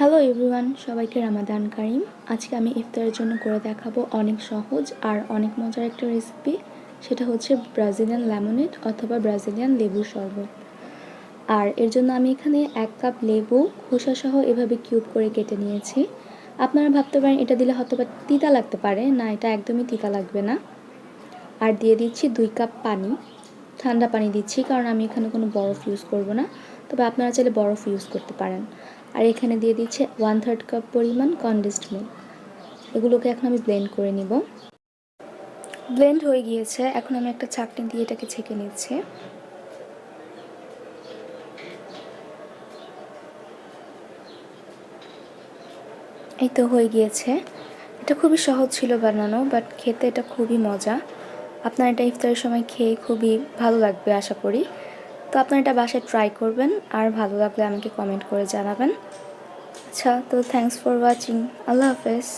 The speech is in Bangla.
হ্যালো এভরিওয়ান, সবাইকে রামাদান কারিম। আজকে আমি ইফতারের জন্য করে দেখাবো অনেক সহজ আর অনেক মজার একটা রেসিপি। সেটা হচ্ছে ব্রাজিলিয়ান লেমনেড অথবা ব্রাজিলিয়ান লেবুর শরবত। আর এর জন্য আমি এখানে 1 কাপ লেবু খোসাসহ এভাবে কিউব করে কেটে নিয়েছি। আপনারা ভাবতে পারেন এটা দিলে হয়তো বা তিতা লাগতে পারে, না, এটা একদমই তিতা লাগবে না। আর দিয়ে দিচ্ছি 2 কাপ পানি, ঠান্ডা পানি দিচ্ছি কারণ আমি এখানে কোনো বরফ ইউজ করব না, তবে আপনারা চাইলে বরফ ইউজ করতে পারেন। আর এখানে দিয়ে দিচ্ছে 1/3 কাপ পরিমাণ কনডেন্সড মিল্ক। এগুলোকে এখন আমি ব্লেন্ড করে নিব। ব্লেন্ড হয়ে গিয়েছে, এখন আমি একটা ছাঁকনি দিয়ে এটাকে ছেঁকে নিচ্ছি। এই তো হয়ে গিয়েছে। এটা খুবই সহজ ছিল বানানো, বাট খেতে এটা খুবই মজা। আপনারা এটা ইফতারের সময় খেয়ে খুবই ভালো লাগবে আশা করি। তো আপনারা এটা বাসায় ট্রাই করবেন, আর ভালো লাগলে আমাকে কমেন্ট করে জানাবেন। আচ্ছা, তো থ্যাঙ্কস ফর ওয়াচিং। আল্লাহ হাফেজ।